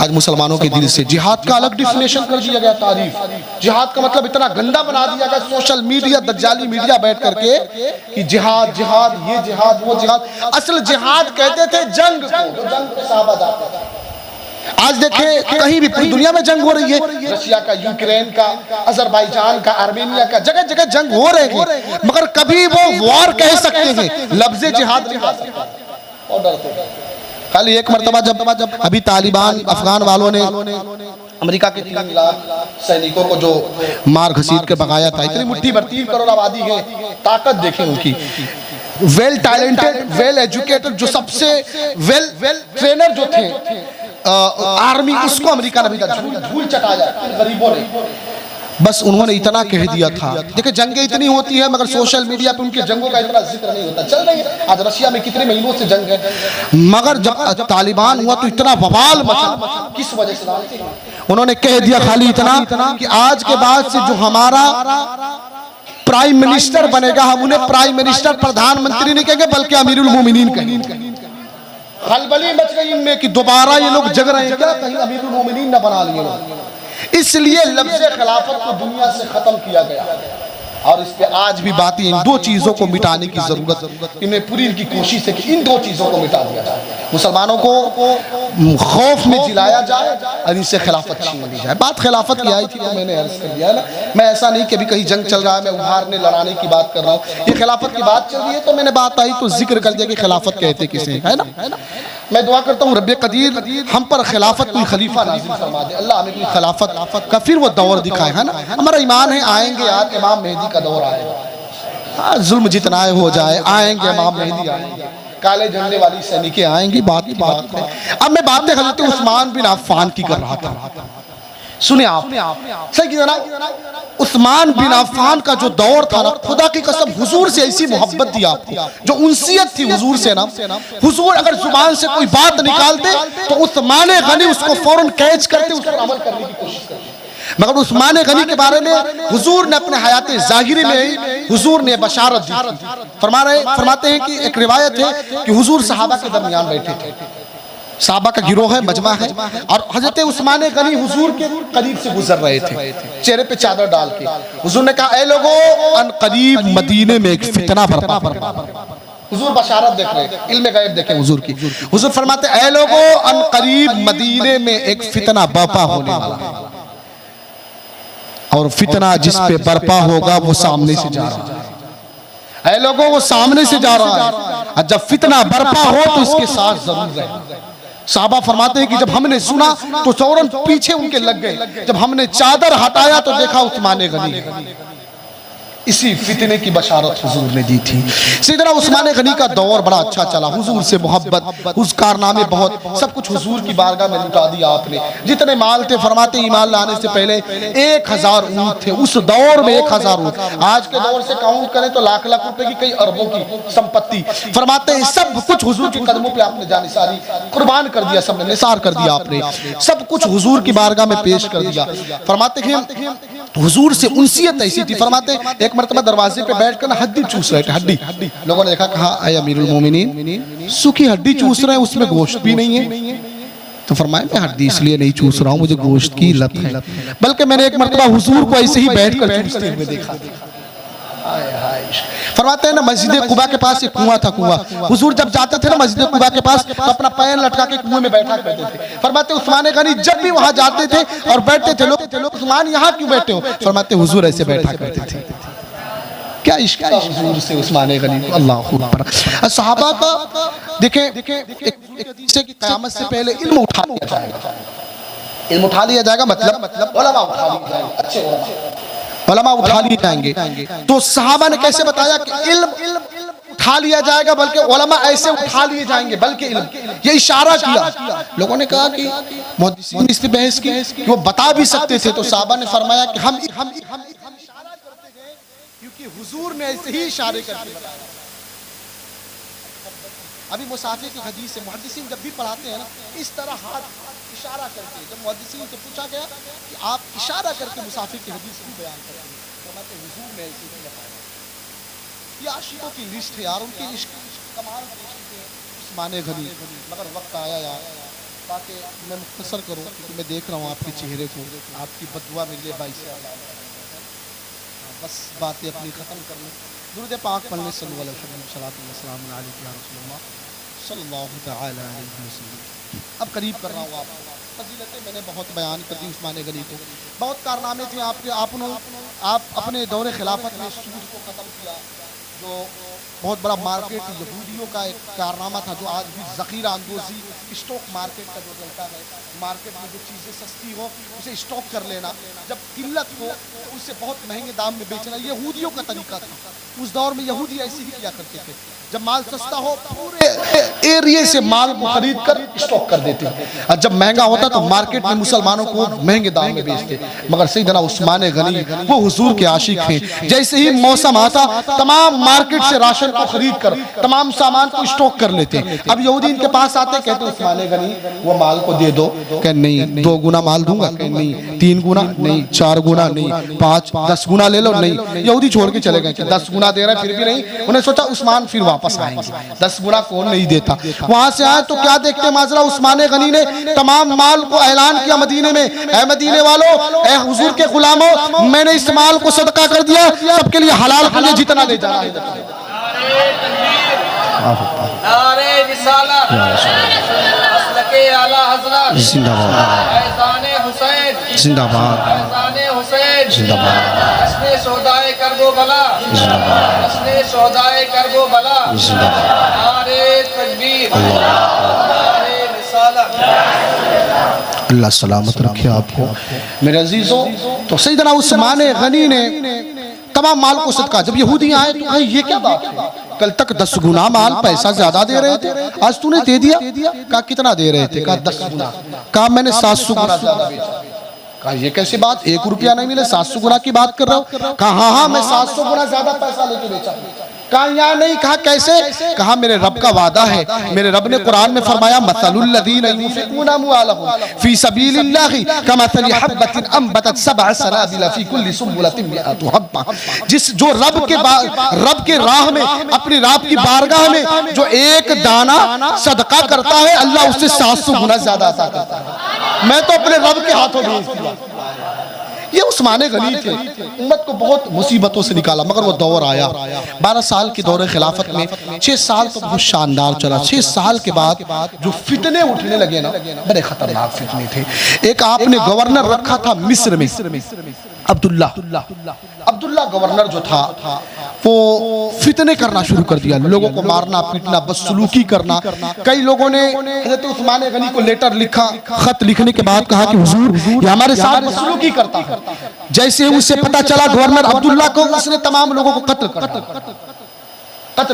आज मुसलमानों के दिल से जिहाद का अलग डिफिनेशन कर दिया गया, तारीफ। जिहाद का मतलब इतना गंदा बना दिया गया सोशल मीडिया, दज्जाली मीडिया बैठ करके कि जिहाद जिहाद, ये जिहाद वो जिहाद। असल जिहाद कहते थे जंग को, जो जंग पे सहाबा जाते थे। आज देखें कहीं भी पूरी दुनिया में जंग हो रही है, रशिया का, यूक्रेन का, अजरबैजान का, आर्मेनिया का, जगह जगह जंग हो रहे हैं, मगर कभी वो वॉर कह सकते हैं, लफ्ज़ जिहाद नहीं कह सकते, और डरते हैं। खाली एक मरतबा जब अभी तालिबान अफगान वालों ने अमेरिका के 3 लाख सैनिकों को जो मार घसीट के भगाया था, इतनी मुट्ठी भर 3 करोड़ आबादी है, ताकत देखें उनकी, वेल टैलेंटेड, वेल एजुकेटेड, जो सबसे वेल ट्रेनर जो थे आर्मी, उसको अमेरिका ने भेजा, धूल चटा जाए गरीबों ने। बस उन्होंने इतना कह दिया था। देखिए जंगें इतनी होती है, मगर सोशल मीडिया पे उनके जंगों का इतना जिक्र नहीं होता। चल रही है, आज रशिया में कितने महीनों से जंग है, मगर जब तालिबान हुआ तो इतना बवाल मचा। किस वजह से? उन्होंने कह दिया खाली इतना कि आज के बाद से जो हमारा प्राइम मिनिस्टर बनेगा, हम उन्हें प्राइम मिनिस्टर, प्रधानमंत्री नहीं कहेंगे, बल्कि अमीरुल मोमिनीन कहेंगे। खलबली मच गई इनमें कि दोबारा ये लोग जग रहे हैं क्या, कहीं अमीरुल मोमिनीन न बना लिए लोग। इसलिए लफ्ज़ खिलाफत को दुनिया से खत्म किया गया, और इस पे आज भी बातें, इन 2 चीज़ों को मिटाने की जरूरत, इनमें पूरी इनकी कोशिश है कि इन 2 चीज़ों को मिटा दिया जाए, मुसलमानों को खौफ में जिलाया जाए और इनसे खिलाफत छीन ली जाए। बात खिलाफत की आई थी तो मैंने अर्ज कर दिया है ना, मैं ऐसा नहीं कि अभी कहीं जंग चल रहा है मैं उभारने लड़ाने की बात कर रहा हूँ, ये खिलाफत की बात चल रही है तो मैंने बात आई तो जिक्र कर दिया कि खिलाफत कहते किसे, है ना। मैं दुआ करता हूँ रब्बे कदीर हम पर खिलाफत कोई खलीफा नाज़िल फरमा दे, अल्लाह हमें कोई खिलाफत का फिर वो दौर दिखाए, है ना। हमारा ईमान है आएंगे यार, इमाम मेहदी का दौर आएगा, हाँ, जुल्म जितना हो जाए, आएंगे इमाम मेहदी आएंगे, काले झंडे वाली सैनिकें आएंगी, बात की बात है। अब मैं बातें हजरत उस्मान बिन अफ़्फ़ान की कर रहा था। सुने आप सही की ना, उस्मान बिन अफ़्फ़ान का जो दौर था ना, खुदा की कसम हुजूर से ऐसी मोहब्बत थी आपको, जो उनसियत थी हुजूर से ना, हुजूर अगर जुबान से कोई बात निकालते तो उस्मान गनी उसको फौरन कैच करते, उस पर अमल करने की कोशिश करते। मगर उस्मान गनी के बारे में हुजूर ने अपने हयात ज़ाहिरी में ही हुजूर ने बशारत दी। फरमाते हैं कि एक रिवायत है कि हुजूर सहाबा के दरमियान बैठे थे, सहाबा का गिरोह है, मजमा है, और हजरत उस्मान गनी हुजूर के करीब से गुजर रहे थे, चेहरे पे चादर डाल के। हुजूर ने कहा, ए लोगों, अन करीब मदीने में एक फितना बर्पा। हुजूर बशारत देख रहे हैं, इल्म गैब देखें हुजूर की। हुजूर फरमाते, ए लोगों, अन करीब मदीने में एक फितना बर्पा होने वाला है, और फितना जिस पे बर्पा होगा वो सामने से जा रहा है। ऐ लोगों, वो सामने से जा रहा है, और जब फितना बर्पा हो तो इसके साथ जरूर रहे। साहबा फरमाते हैं कि जब हमने सुना तो फौरन पीछे उनके लग गए। जब हमने चादर हटाया तो देखा उस्मान गनी। इसी फितने की बशारत हुजूर ने दी थी। सीधना उस्मान गनी का दौर बड़ा अच्छा चला, हुजूर से मोहब्बत, उस कारनामे बहुत, सब कुछ हुजूर की बारगाह में लुटा दिया आपने। जितने माल थे, फरमाते ईमान लाने से पहले 1000 ऊँट थे उस दौर में, 1000 ऊँट। आज के दौर से काउंट करें तो लाख लाख रुपए की, कई अरबों की संपत्ति। फरमाते हैं सब कुछ हुजूर के कदमों पे आपने जानिसारी कुर्बान कर दिया, सबने निसार कर दिया आपने, सब कुछ हुजूर की बारगाह में पेश कर दिया। फरमाते हैं हुजूर से उनसियत ऐसी थी। फरमाते एक मरतबा दरवाजे पे बैठकर ना हड्डी चूस रहे थे, हड्डी। लोगों ने देखा, कहा, ऐ अमीरुल मोमिनीन, सूखी हड्डी चूस रहे हैं, उसमें गोश्त भी नहीं है। तो फरमाया, मैं हड्डी इसलिए नहीं चूस रहा हूँ, मुझे गोश्त की लत है, बल्कि मैंने एक मरतबा हुजूर को ऐसे ही बैठकर चूसते हुए देखा। फरमाते हैं ना, मस्जिद कुबा के पास एक कुआं था, कुआं। हुजूर जब जाते थे ना मस्जिद कुबा के पास, तो अपना पैर लटका के कुएं में बैठा करते थे। फरमाते उस्मान गनी जब भी वहां जाते थे और बैठते थे, लोग उस्मान यहाँ क्यों बैठे हो? फरमाते हुजूर ऐसे बैठा करते थे। क्या इश्क था हुजूर से उस्मान गनी को, अल्लाहु अकबर। सहाबा का देखें, कि क़यामत से पहले इल्म उठा लिया जाएगा, इल्म उठा लिया जाएगा, मतलब उलमा उठा लिए जाएंगे, अच्छे उलमा उठा लिए जाएंगे। तो सहाबा ने कैसे बताया कि इल्म उठा लिया जाएगा, बल्कि उलमा ऐसे उठा लिए जाएंगे, बल्कि इल्म, ये इशारा किया। लोगों ने कहा कि मुहद्दिसीन इस पे बहस की कि वो बता भी सकते थे, तो सहाबा ने फरमाया कि हम इशारा करते हैं, क्योंकि हुजूर ने ऐसे ही इशारे करके बताया। अभी मुसाफिर की हदीस से मुहद्दिसीन जब भी पढ़ाते हैं ना, इस तरह हाथ इशारा करके, जब मुहद्दिसीन से पूछा गया कि आप इशारा करके मुसाफिर की हदीस भी बयान करते हैं, तो मतलब हुजूर ने ऐसे ही बताया। ये आशिकों की लिस्ट है यार, उनकी इश्क कमाल की इश्क है उस्मान गनी। मगर वक्त आया यार, ताकि मैं मुख्तसर करूँ, क्योंकि मैं देख रहा हूँ आपके चेहरे को, आपकी बदुआ मिले भाई से, बस बातें अपनी ख़त्म कर लूँ। दुरूद पाक पढ़ने सल्लल्लाहु तआला अलैहि वसल्लम। अब करीब कर रहा हूँ आपको, फजीलतें मैंने बहुत बयान कर दी उस्मान गनी को, बहुत कारनामे थे आपके। आप अपने दौरे खिलाफत में सूद को ख़त्म किया, जो बहुत बड़ा मार्केट यहूदियों का एक कारनामा था, जो आज भी ज़ख़ीरा अंदोज़ी, स्टॉक मार्केट का जो चलता है, मार्केट में जो चीज़ें सस्ती हो उसे स्टॉक कर लेना, जब किल्लत हो तो उससे बहुत महंगे दाम में बेचना, यहूदियों का तरीका था। उस दौर में यहूदी ऐसे ही किया करते थे, जब माल सस्ता हो पूरे एरिया से माल को खरीद कर स्टॉक कर देते, और जब महंगा होता तो मार्केट में मुसलमानों को महंगे दाम में बेचते। मगर सैयदना उस्मान गनी वो हुजूर के आशिक हैं, जैसे ही मौसम आता तमाम मार्केट से राशन को खरीद कर तमाम सामान को स्टॉक कर लेते। अब यहूदी इनके पास आते, कहते उस्मान गनी वो माल को दे दो, कह नहीं 2 गुना माल दूंगा, कह नहीं 3 गुना, नहीं 4 गुना, नहीं 5 10 गुना ले लो, नहीं। यहूदी छोड़ के चले गए, 10 गुना दे रहे फिर भी नहीं। उन्हें सोचा उस्मान फिर वापस आएंगे, 10 गुना कौन नहीं देता। वहां से आए तो क्या देखते माजरा, उस्मान गनी ने तमाम माल को ऐलान किया मदीने में, ऐ मदीने वालों, ऐ हुजूर के गुलामों, मैंने इस माल को सदका कर दिया, सबके लिए हलाल कर दिया, जितना ले जाना है। नारे रिसालत मसलके आला हज़रत जिंदाबाद, फैज़ाने हुसैन जिंदाबाद, फैज़ाने हुसैन जिंदाबाद, हस्ने शोहदाए करबो बला, जिंदाबाद, हस्ने शोहदाए करबो बला, जिंदाबाद, नारे तकबीर, नारे रिसालत। अल्लाह सलामत रखे आपको मेरे अजीजों। तो सैयदना उस्मान गनी ने तमाम माल को सदका। जब यहूदी आए तो कहा ये क्या बात है, कल तक 10 गुना माल पैसा ज्यादा दे रहे थे, आज तूने दे दिया। कहा कितना दे रहे थे, कहा 10 गुना। कहा मैंने 700 गुना ज्यादा बेचा। कहा ये कैसी बात, 1 रुपया नहीं मिले, 700 गुना की बात कर रहा हूँ। कहा हाँ हाँ मैं 700 गुना ज्यादा पैसा लेके बेचा। कहा यहाँ नहीं। कहा कैसे, कहा मेरे रब का वादा है, मेरे रब ने कुरान में फरमाया मसलुल्लज़ीना युनफ़िक़ूना अम्वालहुम फ़ी सबीलिल्लाहि कमसली हब्बतिन अंबतत सबअ सनाबिला फ़ी कुल्लि सुंबुलतिन मिअतु हब्बा। जिस जो रब के राह में, अपनी रब की बारगाह में जो एक दाना सदका करता है, अल्लाह उससे 700 गुना ज्यादा अता करता है। मैं तो अपने रब के हाथों भेज दिया। ये उस्माने गनी थे, उम्मत को बहुत मुसीबतों से निकाला, मगर वो दौर आया 12 साल के दौरे खिलाफत में। 6 साल तो बहुत शानदार चला। 6 साल के बाद जो फितने उठने लगे ना, बड़े खतरनाक फितने थे। एक आपने गवर्नर रखा था मिस्र में, अब्दुल्ला गवर्नर जो था, वो फितने करना शुरू कर दिया, लोगों को मारना पीटना, बदसलूकी करना। कई लोगों ने हज़रत उस्मान गनी को लेटर लिखा, खत लिखने के बाद कहा कि हुजूर ये हमारे साथ बदसलूकी करता है। जैसे उसे पता चला गवर्नर अब्दुल्ला को, उसने तमाम लोगों को कत्ल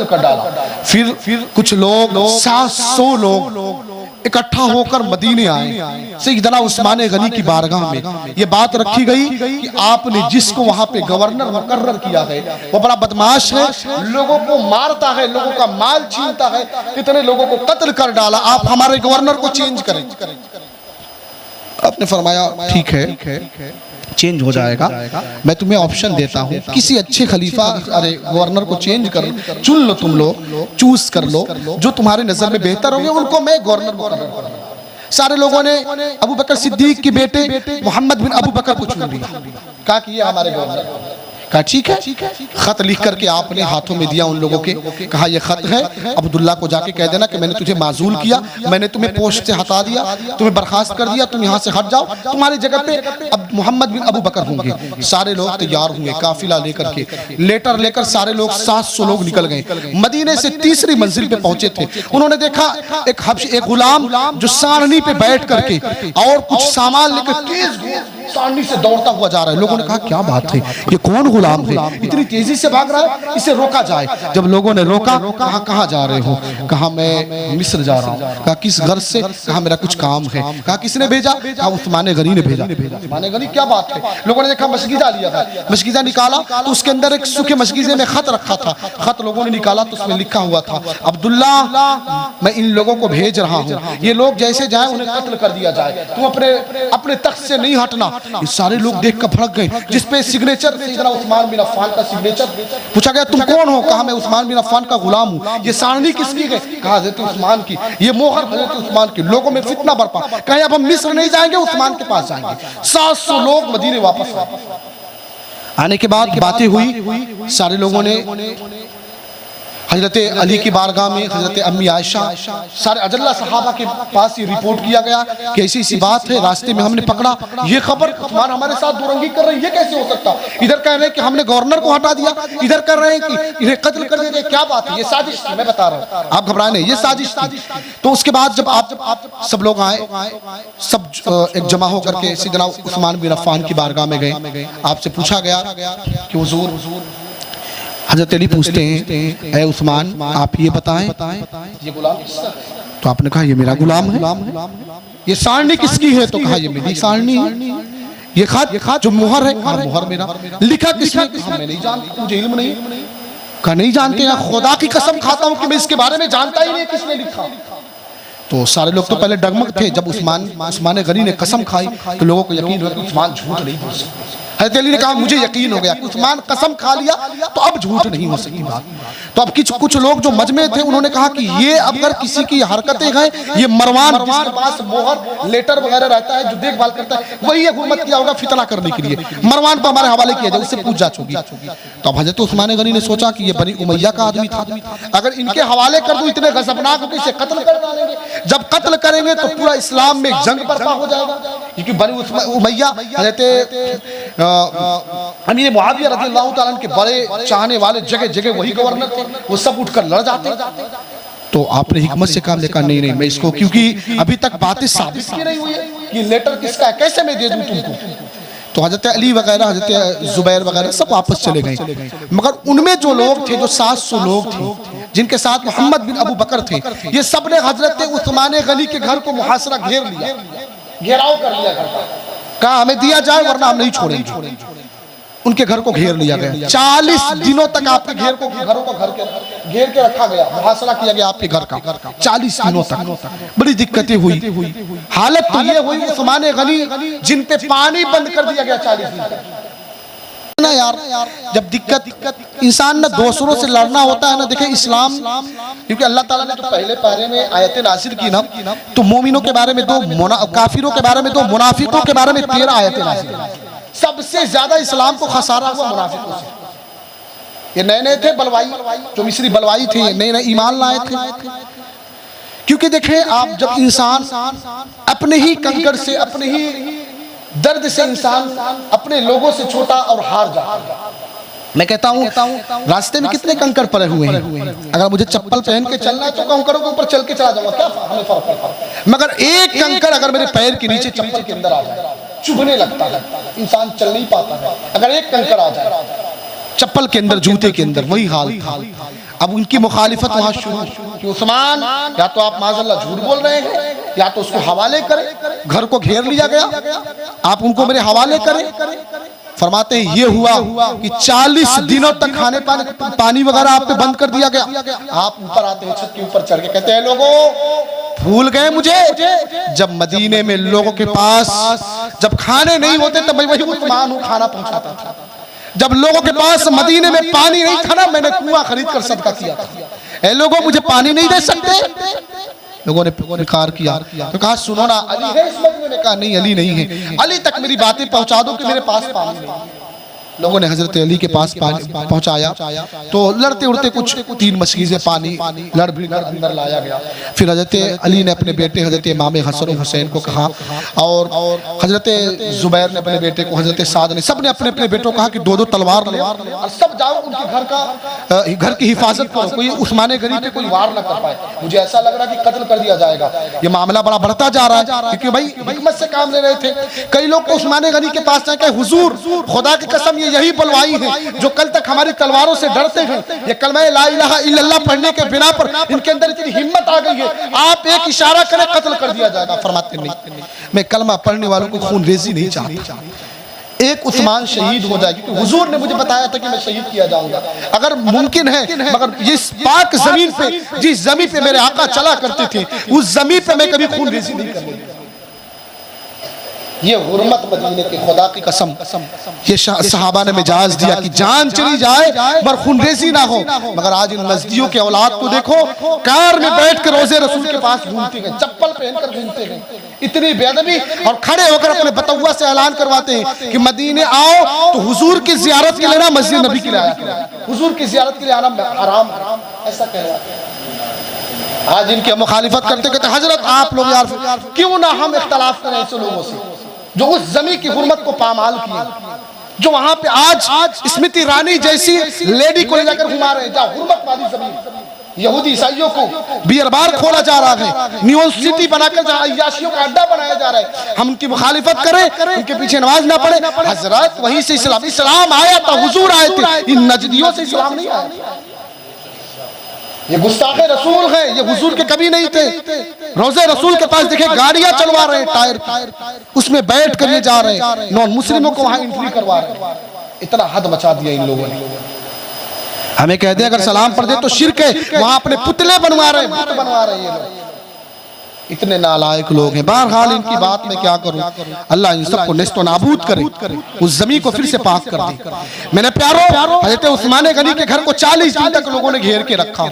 कर डाला। फिर कुछ लोग 700 लोग इकट्ठा होकर मदीने आए सैयदना उस्मान गनी की बारगाह में। ये बात रखी गई कि आपने जिसको वहां पे गवर्नर मुकर्रर किया है वो बड़ा बदमाश है, लोगों को मारता है, लोगों का माल छीनता है, कितने लोगों को कत्ल कर डाला, आप हमारे गवर्नर को चेंज करें। आपने फरमाया ठीक है चेंज हो जाएगा, मैं तुम्हें ऑप्शन देता हूँ, किसी अच्छे खलीफा अरे गवर्नर को चेंज कर चुन लो, तुम लोग चूज कर लो, जो तुम्हारे नजर में बेहतर होंगे उनको मैं गवर्नर मुकर्रर करूंगा। सारे लोगों ने अबू बकर सिद्दीक के बेटे मोहम्मद बिन अबू बकर को चुन लिया, कहा कि ये हमारे गवर्नर। कहा ठीक है। खत लिख करके आपने हाथों में दिया उन लोगों के, कहा ये खत है, अब्दुल्ला को जाके कह देना कि मैंने तुझे माजूल किया, मैंने तुम्हें पोस्ट से हटा दिया, तुम्हें बर्खास्त कर दिया, तुम यहाँ से हट जाओ, तुम्हारी जगह पे अब मोहम्मद बिन अबू बकर होंगे। सारे लोग तैयार हुए, काफिला लेकर के, लेटर लेकर सारे लोग 700 लोग निकल गए। मदीने से तीसरी मंजिल पे पहुंचे थे, उन्होंने देखा एक गुलाम जो सारनी पे बैठ करके और कुछ सामान लेकर तेज सारनी से दौड़ता हुआ जा रहा है। लोगों ने कहा क्या बात है, ये कौन गुलाम है, इतनी तेजी से भाग रहा है, इसे रोका जाए। जब लोगों ने रोका, कहा कहाँ जा रहे हो, कहा मैं मिस्र जा रहा हूँ। कहा किस गर्ज से, कहा मेरा कुछ काम है। कहा किसने भेजा, कहा उस्मान गनी ने भेजा। उस्मान गनी, क्या बात है। लोगों ने देखा मशगीदा लिया था, मशगीदा निकाला तो उसके अंदर एक सूखे मशगीजे में खत रखा था। खत लोगों ने निकाला तो उसमें लिखा हुआ था, अब्दुल्ला मैं इन लोगों को भेज रहा हूँ, ये लोग जैसे जाए उन्हें कत्ल कर दिया जाए, तुम अपने तख्त से नहीं हटना। ये सारे लोग देख कर भड़क गए, जिसपे सिग्नेचर सैयदना उस्मान बिन अफ़्फ़ान का सिग्नेचर। पूछा गया तुम कौन हो, कहा मैं उस्मान बिन अफ़्फ़ान का गुलाम हूँ। ये सारनी किसकी है, कहा हज़रत उस्मान की, ये मोहर हज़रत उस्मान की। लोगों में फितना बरपा, कहे अब हम मिस्र नहीं जाएंगे, उस्मान के पास जाएंगे। 700 लोग मदीने वापस आने के बाद बातें हुई, सारे लोगों ने हजरत अली की बारगाह में, हजरत अम्मी आयशा, सारे अजल्ला सहाबा के पास ये रिपोर्ट किया गया कि ऐसी ऐसी बात है, रास्ते में हमने पकड़ा, ये खबर उस्मान हमारे साथ दुरंगी कर रहे हैं, ये कैसे हो सकता। इधर कह रहे हैं कि हमने गवर्नर को हटा दिया, इधर कर रहे हैं कि इन्हें कत्ल कर दिया, क्या बात है, ये साजिश थी, मैं बता रहा हूँ, आप घबराए नहीं, ये साजिश थी। तो उसके बाद जब आप सब लोग आए, सब एक जमा होकर के सैयदना उस्मान बिन अफ़्फ़ान की बारगाह में गए। आपसे पूछा गया कि हुजूर, हजरत अली पूछते हैं ऐ उस्मान आप ये बताएं ये गुलाम किसका है? तो आपने कहा ये मेरा गुलाम है। ये सारनी किसकी है? तो कहा ये मेरी सारनी है। ये खत जो मुहर है, कहा मुहर मेरा। लिखा किसने? कहा मैं नहीं जानती, मुझे इल्म नहीं। कहा नहीं जानते हैं, खुदा की कसम खाता हूँ कि मैं इसके बारे में जानता ही नहीं किसने लिखा। तो सारे लोग तो पहले डगमग थे, जब उस्मान गनी ने कसम खाई तो लोगों को यकीन हुआ कि उस्मान झूठ नहीं बोल सकते। हज़रत अली ने कहा मुझे यकीन हो गया कि उस्मान कसम खा लिया तो अब झूठ नहीं हो सकती बात। तो अब कुछ लोग जो मजमे थे उन्होंने कहा कि ये अगर किसी की हरकतें हैं, ये मरवान जिसके पास मोहर लेटर वगैरह रहता है, जो देखभाल करता है, वही हुकूमत किया होगा फितना करने के लिए, मरवान पर हमारे हवाले किया जाए, उससे पूछ जांच होगी। तो अब हज़रत उस्मान गनी ने सोचा कि ये बनी उमैया का आदमी था, अगर इनके हवाले कर दूं इतने गजबनाक होकर इसे कत्ल कर डालेंगे, जब कत्ल करेंगे तो पूरा इस्लाम में जंग बर्पा हो जाएगा, क्योंकि बनी उमैया हज़रत अमीर मुआविया रज़ियल्लाहु ताला के बड़े चाहने वाले, जगह जगह वही गवर्नर थे, वो सब उठकर लड़ जाते। तो आपने हिकमत से काम लेकर नहीं मैं इसको, क्योंकि अभी तक बातें साबित की नहीं हुई है कि लेटर किसका है, कैसे मैं दे दूं तुमको, तो हजरत अली वगैरह, हजरत जुबैर वगैरह सब वापस चले गए। मगर उनमें जो लोग थे, जो 700 लोग थे जिनके साथ मोहम्मद बिन अबू बकर थे, ये सब ने हजरत उस्मान गनी के घर को मुहासरा घेर लिया, घेराव कर लिया घर का। कहा हमें दिया जाए वरना हम नहीं छोड़ेंगे। उनके घर को घेर लिया गया। 40 दिनों तक आपके घरों को घेर के रखा गया, मुहासरा किया गया आपके घर का 40 दिनों तक। बड़ी दिक्कतें हुई। हालत तो ये हुई उस्मान गनी जिन पे पानी बंद कर दिया गया 40 दिन तक ना यार। जब दिक्कत इंसान ना दूसरों से लड़ना होता है ना, देखे इस्लाम, क्योंकि अल्लाह ताला ने जो पहले पारे में आयतें नाज़िल की ना, तो मोमिनों के बारे में 2, काफिरों के बारे में 2, मुनाफिकों के बारे में 13 आयतें नाज़िल की। सबसे ज्यादा इस्लाम को खसारा हुआ मुनाफिकों से। ये नए थे बलवाई, जो मिस्री बलवाई थे, नए ईमान लाए थे। क्योंकि देखें आप, जब इंसान अपने ही कंकड़ से, अपने ही दर्द से इंसान अपने लोगों से छोटा और हार जाता। मैं कहता हूँ रास्ते में कितने कंकड़ पड़े हुए हैं, अगर मुझे चप्पल पहन के चलना है तो कंकड़ों के ऊपर चल के चला जाऊंगा, क्या हमें फर्क पड़ता। मगर एक कंकड़ अगर मेरे पैर के नीचे चप्पल के अंदर आ जाए, चुभने लगता है, इंसान चल नहीं पाता है। अगर एक कंकड़ आ जाए चप्पल के अंदर, जूते के अंदर, वही हाल था। अब उनकी मुखालिफत वहां शुरू कि उस्मान, या तो आप माज़अल्लाह झूठ बोल रहे हैं, या तो उसको हवाले करें। घर को घेर लिया गया, आप उनको मेरे हवाले करें। फरमाते हैं ये हुआ कि 40 दिनों तक खाने पानी वगैरह आप पे बंद कर दिया गया। आप ऊपर आते हैं, छत के ऊपर चढ़ के कहते हैं लोगों भूल गए मुझे, जब मदीने में लोगों के पास जब खाने नहीं होते तब मैं वही उस्मान हूँ, खाना पहुंचाता था। जब लोगों के पास मदीने में पानी नहीं था ना, मैंने कुआं खरीद कर सदका किया था। ए लोगों मुझे पानी नहीं दे सकते? लोगों ने इनकार किया। तो कहा सुनो ना, अली है इस मजमे में? कहा नहीं, अली नहीं है। अली तक मेरी बातें पहुंचा दो कि मेरे पास पानी नहीं। लोगों ने हजरत अली के पास पानी पहुंचाया, तो लड़ते उड़ते कुछ 3 मछली से पानी लड़ भी अंदर लाया गया। फिर हजरत अली ने अपने बेटे हजरत इमाम हसन हुसैन को कहा, और हजरत जुबैर ने अपने बेटे को, हजरत साद ने, सब ने अपने अपने बेटों को कहा कि 2-2 तलवार ले और सब जाओ उनके घर की हिफाजत करो, कोई उस्मान गनी पे कोई वार न कर पाए। मुझे ऐसा लग रहा कि कत्ल कर दिया जाएगा। ये मामला बड़ा बढ़ता जा रहा है, क्योंकि भाई हिकमत से काम ले रहे थे। कई लोग तो उस्मान गनी के पास जाके हुजूर खुदा की कसम यही बलवाई है जो कल तक हमारी तलवारों से डरते हैं, ये कलमा ला इलाहा इल्लल्लाह पढ़ने के बिना पर इनके अंदर इतनी हिम्मत आ गई है, आप एक इशारा करें कत्ल कर दिया जाएगा। फरमाते नहीं, मैं कलमा पढ़ने वालों को खून रेजी नहीं चाहता। एक उस्मान शहीद हो जाए, क्योंकि हुजूर ने मुझे बताया था कि मैं शहीद किया जाऊंगा अगर मुमकिन है। मगर इस पाक जमीन पे, जिस जमीन पे मेरे आका चला करते थे, उस जमीन पे मैं कभी खून रेजी नहीं करने। ये हुर्मत मदीने की, खुदा की कसम, ये सहाबा ने मिजाज दिया कि जान चली जाए मगर खूनरेजी ना हो। मगर आज इन नजदियों के औलाद को देखो, कार में बैठ कर रोजे रसूल के पास घूमते हैं, चप्पल पहनकर घूमते हैं, इतनी बेअदबी, और खड़े होकर अपने बतौवा से ऐलान करवाते हैं कि मदीने आओ तो हुजूर की जियारत के लिए ना, मस्जिद नबी के लिए आया, हुजूर की जियारत के लिए आना हराम, ऐसा कहवाते हैं। आज इनकी मुखालिफत करते कहते हजरत आप लोग यार क्यों ना हम इख्तलाफ करें ऐसे लोगों से जो उस जमी की हुर्मत को पामाल किए, जो वहां पे आज स्मृति ईरानी जैसी लेडी को ले जाकर घुमा रहे हैं, जहाँ हुर्मत वाली जमीन, यहूदी ईसाइयों को बियर बार खोला जा रहा है, न्यूज़ बनाकर जहाँ अय्याशियों का अड्डा बनाया जा रहा है। हम उनकी मुखालिफत करें, उनके पीछे नमाज ना पढ़े? हजरत वहीं से इस्लाम आया था, हुजूर आए थे, इन नजदियों से इस्लाम नहीं आया। ये गुस्ताखे रसूल है, ये हुजूर के कभी नहीं थे। रोजे रसूल के पास देखे गाड़ियां चलवा रहे हैं, टायर उसमें बैठ कर ये जा रहे हैं, नॉन मुस्लिमों को वहां एंट्री करवा रहे हैं। इतना हद मचा दिया इन लोगों ने। हमें कह दे अगर सलाम पढ़ दे तो शिर्क है, वहां अपने पुतले बनवा रहे हैं, बनवा रहे हैं ये लोग। इतने नालायक लोग हैं। बहरहाल इनकी बात में क्या करूं, अल्लाह इन सबको नेस्तो नाबूद करे, उस जमीन को फिर से पाक कर दे। मैंने प्यारो हजरत उस्मान गनी के घर को 40 दिन तक लोगों ने घेर के रखा।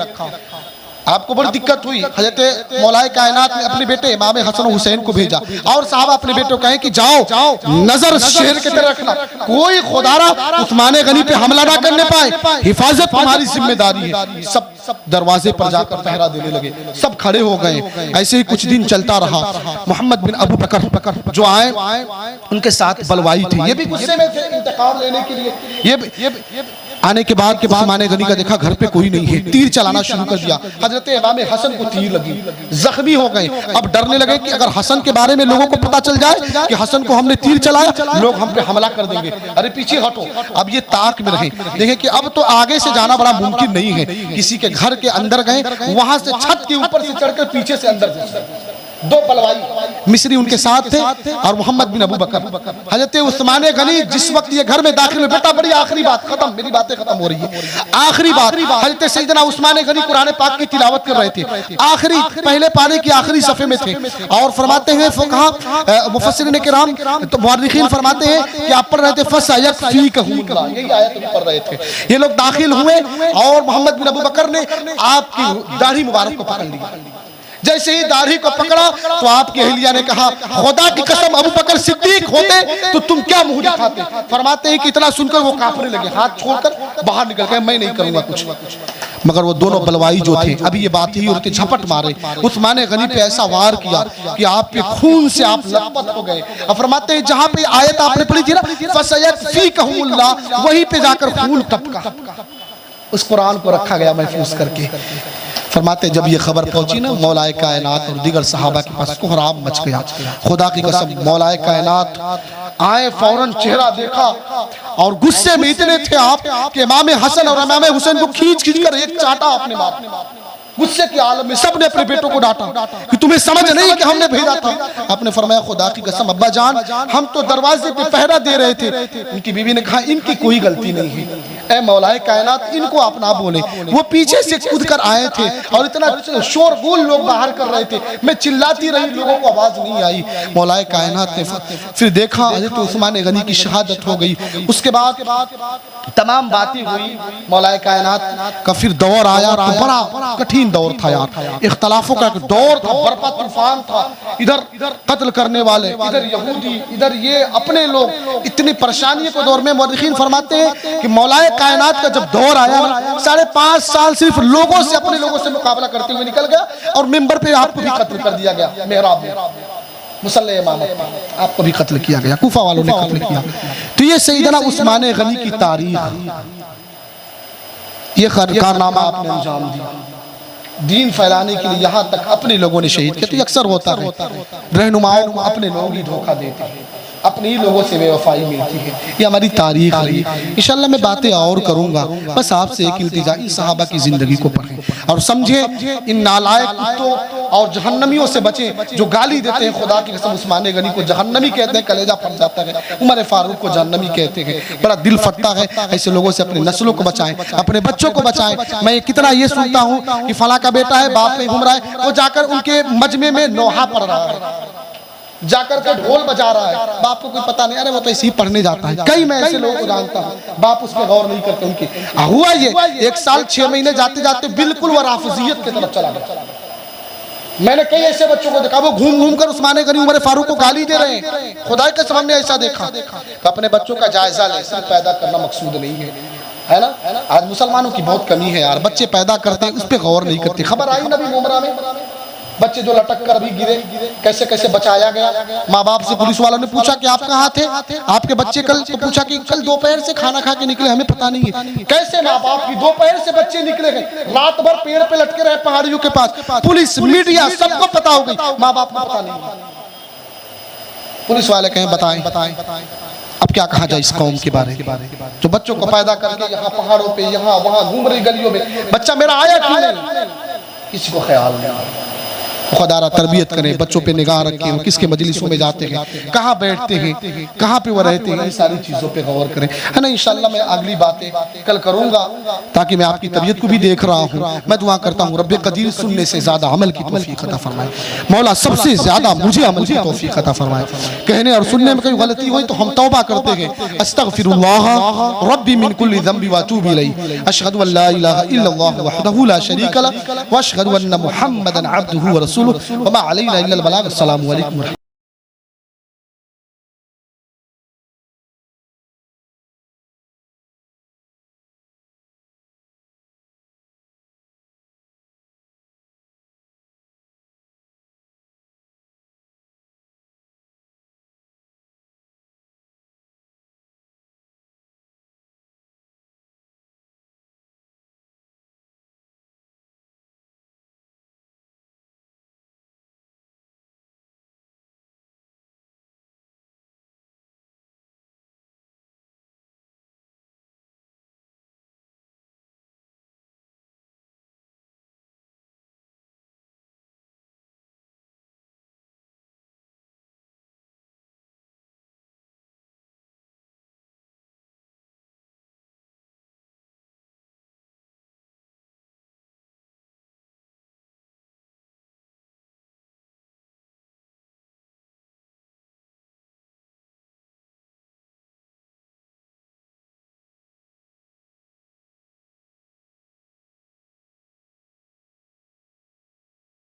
आपको बड़ी दिक्कत हुई, हजरत मौलाए कायनात ने अपने बेटे इमाम हसन हुसैन को भेजा, और साहब अपने बेटे को कहे कि जाओ नजर शहर की तरफ रखना, कोई खुदारा उस्मान गनी पे हमला ना करने पाए, हिफाजत तुम्हारी जिम्मेदारी है। सब दरवाजे पर जाकर पहरा देने लगे, सब खड़े हो गए। ऐसे ही कुछ दिन चलता रहा। मोहम्मद बिन अबू बकर जो आए उनके साथ बलवाई थे, ये भी गुस्से में थे इंतकाम लेने के लिए। आने के बाद उस्मान गनी का देखा घर पे कोई नहीं है, तीर चलाना शुरू कर दिया। हजरत इमाम हसन को तीर लगी, जख्मी हो गए। अब डरने लगे कि अगर हसन के बारे में लोगों को पता चल जाए कि हसन को हमने तीर चलाया, लोग हम पे हमला कर देंगे। अरे पीछे हटो। अब ये ताक में रहे, देखें कि अब तो आगे से जाना बड़ा मुमकिन नहीं है। किसी के घर के अंदर गए, वहां से छत के ऊपर से चढ़कर पीछे से अंदर घुस। दो बलवाई मिस्री उनके साथ थे और मोहम्मद बिन अबू बकर। हजरत उस्मान गनी जिस वक्त ये घर में दाखिल हुए, बेटा बड़ी आखिरी बात, खत्म, मेरी बातें खत्म हो रही है, आखिरी बात। हजरत सैयदना उस्मान गनी कुरान पाक की तिलावत कर रहे थे, आखिरी पहले पारे की आखिरी सफे में थे। और फरमाते हैं फुक़हा मुफस्सिरीन किराम, तो मुअर्रिखीन फरमाते हैं कि आप पढ़ रहे थे फसयकफ़ीकहुमुल्लाह, यही आयत पढ़ रहे थे। ये लोग दाखिल हुए और मोहम्मद बिन अबू बकर ने आपकी दाढ़ी मुबारक को पकड़ लिया। जैसे ही दाढ़ी को पकड़ा तो आपकी अहलिया ने कहा, खुदा की कसम अबू बकर सिद्दीक होते तो तुम क्या मुंह दिखाते। फरमाते हैं कि इतना सुनकर वो कांपने लगे, हाथ छोड़कर बाहर निकल गए, मैं नहीं करूंगा कुछ। मगर वो दोनों बलवाई जो थे, अभी ये बात ही उनके झपट मारे, उस्मान गनी पे ऐसा वार किया कि आपके खून से आप लथपथ हो गए। अब फरमाते हैं जहां पे आयत आपने पढ़ी थी ना, फसयकफ़ीकहुमुल्लाह, वहीं पे जाकर खून टपका, उस कुरान को रखा गया महफूज करके। फरमाते जब ये खबर पहुंची ना मौलाए कायनात और दीगर सहाबा के पास, कोहराम मच गया। खुदा की कसम मौलाए कायनात आए, फौरन चेहरा देखा और गुस्से में इतने थे आप कि इमाम हसन और इमाम हुसैन को खींच खींच कर एक चाटा आपने मारा। गुस्से के आलम में सबने अपने बेटों को डांटा कि तुम्हें समझ नहीं कि हमने भेजा था। आपने फरमाया खुदा की कसम अब्बा जान, हम तो दरवाजे पे पहरा दे रहे थे। उनकी बीवी ने कहा इनकी कोई गलती नहीं है, ऐ मौलाए कायनात इनको आप ना बोले, वो पीछे से कूद कर आए थे और इतना शोरगुल लोग बाहर कर रहे थे, मैं चिल्लाती रही, लोगों को आवाज नहीं आई। मौलाए कायनात ने फिर देखा हज़रत उस्मान गनी की शहादत हो गई। उसके बाद तमाम बातें हुई, मौलाए कायनात का फिर दौर आया तो बड़ा कठिन दौर था यार, इख्तलाफों का दौर था, बर्फा तूफान था, इधर कत्ल करने वाले, इधर यहूदी, इधर ये अपने लोग, इतनी परेशानी के दौर में मुअर्रिखीन फरमाते हैं कि मौलाए कायनात का जब दौर आया ना, 5.5 साल सिर्फ लोगों से, अपने लोगों से मुकाबला करते हुए निकल गया और मिंबर पे आपको भी कत्ल कर दिया गया, मेहराब में मुसल्ले इमामत आपको भी कत्ल किया गया, कूफा वालों ने कत्ल किया। तो ये सैयदना उस्मान गनी की तारीख, ये कारनामा आपने अंजाम दिया दीन फैलाने के लिए, यहाँ तक अपने लोगों ने शहीद किया। तो अक्सर होता है रहनुमाओं को अपने लोग ही धोखा देते हैं, अपने ही लोगों से बेवफाई मिलती है, ये हमारी तारीख रही। इंशाल्लाह मैं बातें और करूंगा, बस आपसे एक इल्तिजा, इस सहाबा की जिंदगी को पढ़ें और समझें, इन नालायक कुत्तों और जहन्नमियों से बचें जो गाली देते हैं। खुदा की कसम उस्मान गनी को जहन्नमी कहते हैं, कलेजा फट जाता है। उमर फारूक को जहन्नमी कहते हैं, बड़ा दिल फटता है। ऐसे लोगों से अपने नस्लों को बचाएं, अपने बच्चों को बचाएं। मैं कितना ये सुनता हूँ कि फला का बेटा है, बाप नहीं घूम रहा है, वो जाकर उनके मजमे में नोहा पढ़ रहा है, जाकर के ढोल बजा रहा है, बाप को कोई पता नहीं, अरे वो तो इसी पढ़ने जाता है। कई मैं ऐसे लोगों को जानता हूँ, बाप उस पर गौर नहीं करते। उनकी हुआ ये 1 साल 6 महीने जाते जाते बिल्कुल वो राफिजियत की तरफ चला गया। मैंने कई ऐसे बच्चों को देखा, वो घूम घूम कर उस्मान गनी उमर फारूक को गाली दे रहे हैं। खुदा के सामने ऐसा देखा। अपने बच्चों का जायजा ले, सिर्फ पैदा करना मकसूद नहीं है ना। आज मुसलमानों की बहुत कमी है यार, बच्चे पैदा करते हैं उस पर गौर नहीं करते। खबर आई नबी उमरा में बच्चे जो लटक कर भी गिरे, कैसे कैसे बचाया गया। माँ बाप से पुलिस वालों ने पूछा कि आप कहाँ थे, आपके बच्चे कल, तो पूछा कि कल दोपहर से खाना खा के निकले, हमें पता नहीं है। कैसे माँ बाप की दोपहर से बच्चे निकले हैं, रात भर पेड़ पे लटके रहे पहाड़ियों के पास, पुलिस मीडिया सबको पता हो गई, माँ बाप को पता नहीं। पुलिस वाले कहें बताएं अब क्या कहा जाए इस कौम के बारे में जो बच्चों को पैदा करके यहाँ पहाड़ों पे यहाँ वहाँ घूम रही गलियों में, बच्चा मेरा आया क्यों नहीं, किसी को ख्याल नहीं। खुदारा तरबियत करें, बच्चों पे निगाह रखें, वो किसके मजलिसों में जाते हैं, कहाँ बैठते हैं, कहाँ पे वो रहते हैं, इन सारी चीज़ों पे गौर करें, है ना। इंशाल्लाह मैं अगली बातें कल करूँगा, ताकि मैं आपकी तबीयत को भी देख रहा हूँ। मैं दुआ करता हूँ रब्बे कदीर सुनने से ज़्यादा अमल की तौफीक अता फरमाए। मौला सबसे ज़्यादा मुझे अमल की तौफीक अता फरमाए। कहने और सुनने में कोई गलती हुई तो हम तौबा करते हैं, अस्तगफिरुल्लाह रब्बी मिन कुल्ली ज़ंबि व अतूबु इलैहि, अशहदु अन ला इलाहा इल्लल्लाह वहदहु ला शरीका लहु व अशहदु अन्न मुहम्मदन अब्दुहु व रसूलुहु व मा अलैना इल्लल बलाग। अस्सलामु अलैकुम।